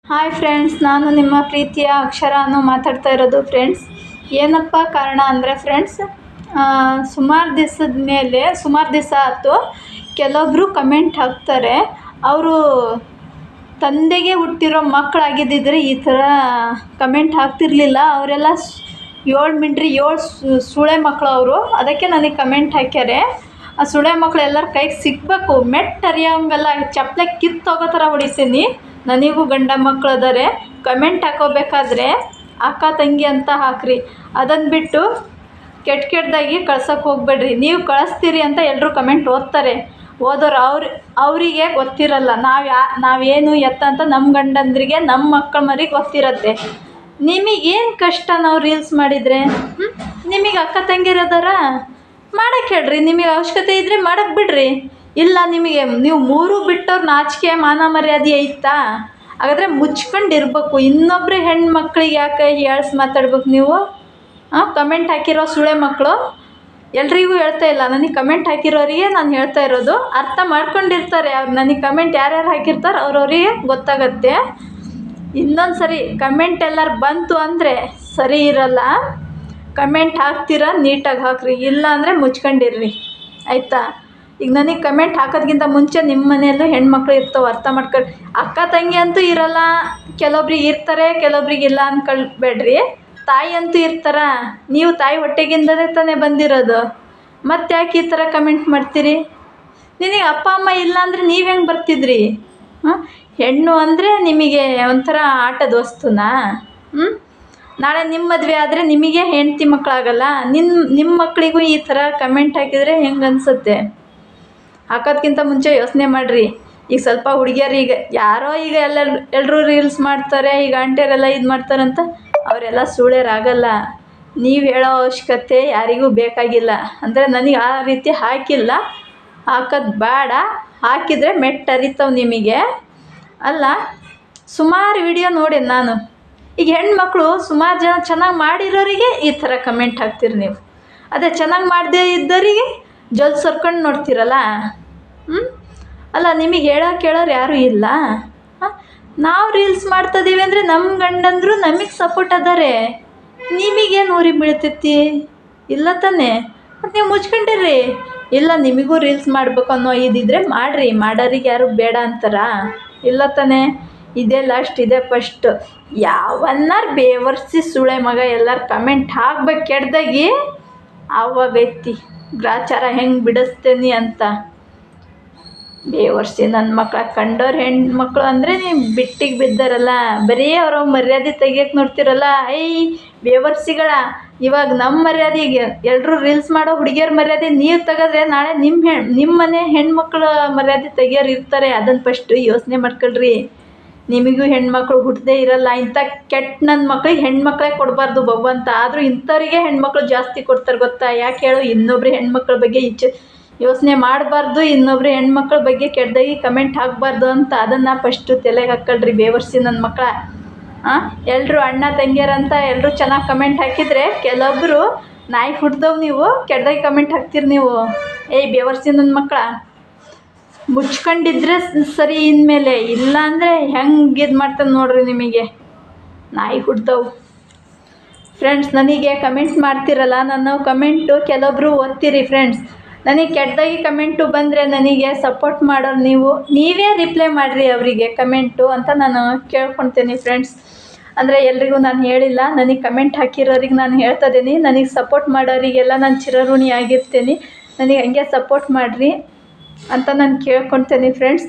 Hi friends, ನಾನು ನಿಮ್ಮ ಪ್ರೀತಿಯ ಅಕ್ಷರಾನು ಮಾತಾಡ್ತಾ ಇರೋದು. ಫ್ರೆಂಡ್ಸ್, ಏನಪ್ಪ ಕಾರಣ ಅಂದರೆ ಫ್ರೆಂಡ್ಸ್, ಸುಮಾರು ದಿವಸ ಆಯ್ತು ಕೆಲವೊಬ್ಬರು ಕಮೆಂಟ್ ಹಾಕ್ತಾರೆ. ಅವರು ತಂದೆಗೆ ಹುಟ್ಟಿರೋ ಮಕ್ಕಳಾಗಿದ್ದಿದ್ರೆ ಈ ಥರ ಕಮೆಂಟ್ ಹಾಕ್ತಿರ್ಲಿಲ್ಲ. ಅವರೆಲ್ಲ 7 ಸುಳೆ ಮಕ್ಕಳು ಅವರು. ಅದಕ್ಕೆ ನನಗೆ ಕಮೆಂಟ್ ಹಾಕ್ಯಾರೆ. ಆ ಸುಳೆ ಮಕ್ಕಳು ಎಲ್ಲರ ಕೈಗೆ ಸಿಗಬೇಕು, ಮೆಟ್ಟು ಅರಿಯೋಂಗಲ್ಲ, ಚಪ್ಪಲೆ ಕಿತ್ತೋಗೋ ಥರ ಹೊಡಿತೀನಿ. ನನಗೂ ಗಂಡ ಮಕ್ಕಳು ಅದಾರೆ. ಕಮೆಂಟ್ ಹಾಕೋಬೇಕಾದ್ರೆ ಅಕ್ಕ ತಂಗಿ ಅಂತ ಹಾಕ್ರಿ. ಅದನ್ನು ಬಿಟ್ಟು ಕೆಟ್ಟದಾಗಿ ಕಳ್ಸೋಕ್ಕೆ ಹೋಗ್ಬೇಡ್ರಿ. ನೀವು ಕಳಿಸ್ತೀರಿ ಅಂತ ಎಲ್ಲರೂ ಕಮೆಂಟ್ ಓದ್ತಾರೆ. ಓದೋರು ಅವರಿಗೆ ಗೊತ್ತಿರಲ್ಲ ನಾವೇನು ಎತ್ತ ಅಂತ. ನಮ್ಮ ಗಂಡಂದ್ರಿಗೆ ನಮ್ಮ ಮಕ್ಕಳ ಮರಿಗೆ ಗೊತ್ತಿರತ್ತೆ. ನಿಮಗೇನು ಕಷ್ಟ ನಾವು ರೀಲ್ಸ್ ಮಾಡಿದರೆ? ನಿಮಗೆ ಅಕ್ಕ ತಂಗಿರೋದಾರ ಮಾಡೋಕ್ಕೆ ಹೇಳ್ರಿ. ನಿಮಗೆ ಅವಶ್ಯಕತೆ ಇದ್ದರೆ ಮಾಡೋಕ್ಕೆ ಬಿಡ್ರಿ. ಇಲ್ಲ ನೀವು ಮೂರು ಬಿಟ್ಟವ್ರು ನಾಚಿಕೆ ಮಾನ ಮರ್ಯಾದೆ ಐತಾ? ಹಾಗಾದರೆ ಮುಚ್ಕೊಂಡಿರ್ಬೇಕು. ಇನ್ನೊಬ್ಬರು ಹೆಣ್ಮಕ್ಳಿಗೆ ಯಾಕೆ ಮಾತಾಡ್ಬೇಕು ನೀವು? ಕಮೆಂಟ್ ಹಾಕಿರೋ ಸುಳೆ ಮಕ್ಕಳು ಎಲ್ರಿಗೂ ಹೇಳ್ತಾ ಇಲ್ಲ, ನನಗೆ ಕಮೆಂಟ್ ಹಾಕಿರೋರಿಗೆ ನಾನು ಹೇಳ್ತಾ ಇರೋದು. ಅರ್ಥ ಮಾಡ್ಕೊಂಡಿರ್ತಾರೆ ಅವ್ರು. ನನಗೆ ಕಮೆಂಟ್ ಯಾರ್ಯಾರು ಹಾಕಿರ್ತಾರೆ ಅವ್ರವರಿಗೆ ಗೊತ್ತಾಗತ್ತೆ. ಇನ್ನೊಂದು ಸರಿ ಕಮೆಂಟ್ ಎಲ್ಲರೂ ಬಂತು ಅಂದರೆ ಸರಿ ಇರಲ್ಲ. ಕಮೆಂಟ್ ಹಾಕ್ತೀರಾ ನೀಟಾಗಿ ಹಾಕ್ರಿ, ಇಲ್ಲ ಅಂದರೆ ಮುಚ್ಕೊಂಡಿರ್ರಿ, ಆಯಿತಾ? ಈಗ ನನಗೆ ಕಮೆಂಟ್ ಹಾಕೋದ್ಕಿಂತ ಮುಂಚೆ ನಿಮ್ಮ ಮನೆಯಲ್ಲೂ ಹೆಣ್ಮಕ್ಳು ಇರ್ತವೆ, ಅರ್ಥ ಮಾಡ್ಕೊಳ್ಳಿ. ಅಕ್ಕ ತಂಗಿ ಅಂತೂ ಇರಲ್ಲ, ಕೆಲವೊಬ್ರಿಗೆ ಇರ್ತಾರೆ, ಕೆಲವೊಬ್ರಿಗೆ ಇಲ್ಲ ಅಂದ್ಕೊಳ್ಬೇಡ್ರಿ. ತಾಯಿ ಅಂತೂ ಇರ್ತಾರ. ನೀವು ತಾಯಿ ಹೊಟ್ಟೆಗಿಂದಲೇ ತಾನೇ ಬಂದಿರೋದು. ಮತ್ತೆ ಯಾಕೆ ಈ ಥರ ಕಮೆಂಟ್ ಮಾಡ್ತೀರಿ? ನಿನಗೆ ಅಪ್ಪ ಅಮ್ಮ ಇಲ್ಲ ಅಂದರೆ ನೀವು ಹೆಂಗೆ ಬರ್ತಿದ್ರಿ? ಹೆಣ್ಣು ಅಂದರೆ ನಿಮಗೆ ಒಂಥರ ಆಟದ ವಸ್ತುನಾ? ನಾಳೆ ನಿಮ್ಮ ಮದುವೆ ಆದರೆ ನಿಮಗೆ ಹೆಂಡತಿ ಮಕ್ಕಳಾಗಲ್ಲ. ನಿಮ್ಮ ಮಕ್ಕಳಿಗೂ ಈ ಥರ ಕಮೆಂಟ್ ಹಾಕಿದರೆ ಹೆಂಗೆ ಅನಿಸುತ್ತೆ? ಹಾಕೋದ್ಕಿಂತ ಮುಂಚೆ ಯೋಚನೆ ಮಾಡಿರಿ. ಈಗ ಸ್ವಲ್ಪ ಹುಡುಗಿಯರು ಈಗ ಎಲ್ಲರೂ ರೀಲ್ಸ್ ಮಾಡ್ತಾರೆ, ಈಗ ಆಂಟಿಯರೆಲ್ಲ ಇದು ಮಾಡ್ತಾರಂತ ಅವರೆಲ್ಲ ಸುಳ್ಳೇರಾಗಲ್ಲ. ನೀವು ಹೇಳೋ ಅವಶ್ಯಕತೆ ಯಾರಿಗೂ ಬೇಕಾಗಿಲ್ಲ. ಅಂದರೆ ನನಗೆ ಆ ರೀತಿ ಹಾಕಿಲ್ಲ, ಹಾಕೋದು ಬೇಡ. ಹಾಕಿದರೆ ಮೆಟ್ಟು ಅರಿತಾವೆ ನಿಮಗೆ. ಅಲ್ಲ, ಸುಮಾರು ವಿಡಿಯೋ ನೋಡಿ ನಾನು. ಈಗ ಹೆಣ್ಮಕ್ಳು ಸುಮಾರು ಜನ ಚೆನ್ನಾಗಿ ಮಾಡಿರೋರಿಗೆ ಈ ಥರ ಕಮೆಂಟ್ ಹಾಕ್ತೀರಿ ನೀವು. ಅದೇ ಚೆನ್ನಾಗಿ ಮಾಡದೇ ಇದ್ದವರಿಗೆ ಜೊಲ್ ಸರ್ಕೊಂಡು ನೋಡ್ತೀರಲ್ಲ. ಅಲ್ಲ, ನಿಮಗೆ ಕೇಳೋರು ಯಾರೂ ಇಲ್ಲ. ನಾವು ರೀಲ್ಸ್ ಮಾಡ್ತಾಯಿದ್ದೀವಿ ಅಂದರೆ ನಮ್ಮ ಗಂಡಂದರು ನಮಗೆ ಸಪೋರ್ಟ್ ಅದಾರೆ. ನಿಮಗೇನು ಊರಿಗೆ ಬೀಳ್ತೈತಿ? ಇಲ್ಲ ತಾನೇ? ಮತ್ತು ನೀವು ಮುಚ್ಕೊಂಡಿರ್ರಿ. ಇಲ್ಲ, ನಿಮಗೂ ರೀಲ್ಸ್ ಮಾಡಬೇಕು ಅನ್ನೋ ಇದಿದ್ರೆ ಮಾಡಿರಿ. ಮಾಡೋರಿಗೆ ಯಾರು ಬೇಡ ಅಂತಾರ? ಇಲ್ಲ ತಾನೇ? ಇದೇ ಲಾಸ್ಟ್, ಇದೇ ಫಸ್ಟ್. ಯಾವನ್ನಾರು ಬೇವರ್ಸಿ ಸುಳೆ ಮಗ ಎಲ್ಲರೂ ಕಮೆಂಟ್ ಹಾಕ್ಬೇಕು ಕೆಡ್ದಾಗಿ. ಆವಾಗೈತಿ ಗ್ರಾಚಾರ ಹೆಂಗೆ ಬಿಡಿಸ್ತೇನೆ ಅಂತ. ಬೇವರ್ಸಿ ನನ್ನ ಮಕ್ಳು ಕಂಡವ್ರು ಹೆಣ್ಮಕ್ಳು ಅಂದರೆ ನೀವು ಬಿಟ್ಟಿಗೆ ಬಿದ್ದಾರಲ್ಲ. ಬರೀ ಅವ್ರ ಮರ್ಯಾದೆ ತೆಗಿಯೋಕೆ ನೋಡ್ತಿರಲ್ಲ. ಬೇವರ್ಸಿಗಳ, ಇವಾಗ ನಮ್ಮ ಮರ್ಯಾದೆಗೆ ಎಲ್ಲರೂ ರೀಲ್ಸ್ ಮಾಡೋ ಹುಡುಗಿಯರ ಮರ್ಯಾದೆ ನೀವು ತೆಗೆದ್ರೆ ನಾಳೆ ನಿಮ್ಮ ಮನೆ ಹೆಣ್ಮಕ್ಳ ಮರ್ಯಾದೆ ತೆಗಿಯೋರು ಇರ್ತಾರೆ. ಅದನ್ನು ಫಸ್ಟು ಯೋಚನೆ ಮಾಡ್ಕೊಳ್ರಿ. ನಿಮಗೂ ಹೆಣ್ಮಕ್ಳು ಹುಟ್ಟದೇ ಇರಲ್ಲ. ಇಂಥ ಕೆಟ್ಟ ನನ್ನ ಮಕ್ಳಿಗೆ ಹೆಣ್ಮಕ್ಳೇ ಕೊಡಬಾರ್ದು ಭಗವಂತ. ಆದರೂ ಇಂಥವ್ರಿಗೆ ಹೆಣ್ಮಕ್ಳು ಜಾಸ್ತಿ ಕೊಡ್ತಾರೆ, ಗೊತ್ತಾ? ಯಾಕೆ ಹೇಳು? ಇನ್ನೊಬ್ರು ಹೆಣ್ಮಕ್ಳ ಬಗ್ಗೆ ಯೋಚನೆ ಮಾಡಬಾರ್ದು, ಇನ್ನೊಬ್ರು ಹೆಣ್ಮಕ್ಳ ಬಗ್ಗೆ ಕೆಟ್ಟದಾಗಿ ಕಮೆಂಟ್ ಹಾಕಬಾರ್ದು ಅಂತ. ಅದನ್ನು ಫಸ್ಟು ತಲೆಗೆ ಹಾಕ್ಕೊಳ್ರಿ ಬೇವರ್ಸಿ ನನ್ನ ಮಕ್ಕಳ. ಎಲ್ಲರೂ ಅಣ್ಣ ತಂಗಿಯರಂತ ಎಲ್ಲರೂ ಚೆನ್ನಾಗಿ ಕಮೆಂಟ್ ಹಾಕಿದರೆ ಕೆಲವೊಬ್ಬರು ನಾಯಿ ಹುಡ್ದವು ನೀವು ಕೆಟ್ಟದಾಗಿ ಕಮೆಂಟ್ ಹಾಕ್ತೀರಿ ನೀವು. ಬೇವರ್ಸಿ ನನ್ನ ಮಕ್ಕಳ, ಮುಚ್ಕೊಂಡಿದ್ರೆ ಸರಿ ಇನ್ಮೇಲೆ. ಇಲ್ಲ ಅಂದರೆ ಹೆಂಗೆ ಇದು ಮಾಡ್ತಾನೆ ನೋಡ್ರಿ ನಿಮಗೆ, ನಾಯಿ ಹುಡ್ದವು. ಫ್ರೆಂಡ್ಸ್, ನನಗೆ ಕಮೆಂಟ್ ಮಾಡ್ತಿರಲ್ಲ, ನನ್ನ ಕಮೆಂಟು ಕೆಲವೊಬ್ಬರು ಓದ್ತೀರಿ ಫ್ರೆಂಡ್ಸ್. ನನಗೆ ಕೆಟ್ಟದಾಗಿ ಕಮೆಂಟು ಬಂದರೆ ನನಗೆ ಸಪೋರ್ಟ್ ಮಾಡೋರು ನೀವೇ ರಿಪ್ಲೈ ಮಾಡಿರಿ ಅವರಿಗೆ ಕಮೆಂಟು ಅಂತ ನಾನು ಕೇಳ್ಕೊಳ್ತೀನಿ ಫ್ರೆಂಡ್ಸ್. ಅಂದರೆ ಎಲ್ರಿಗೂ ನಾನು ಹೇಳಿಲ್ಲ, ನನಗೆ ಕಮೆಂಟ್ ಹಾಕಿರೋರಿಗೆ ನಾನು ಹೇಳ್ತಾ ಇದ್ದೀನಿ. ನನಗೆ ಸಪೋರ್ಟ್ ಮಾಡೋರಿಗೆಲ್ಲ ನಾನು ಚಿರಋಣಿ ಆಗಿರ್ತೀನಿ. ನನಗೆ ಹಂಗೆ ಸಪೋರ್ಟ್ ಮಾಡಿರಿ ಅಂತ ನಾನು ಕೇಳ್ಕೊಳ್ತೀನಿ ಫ್ರೆಂಡ್ಸ್.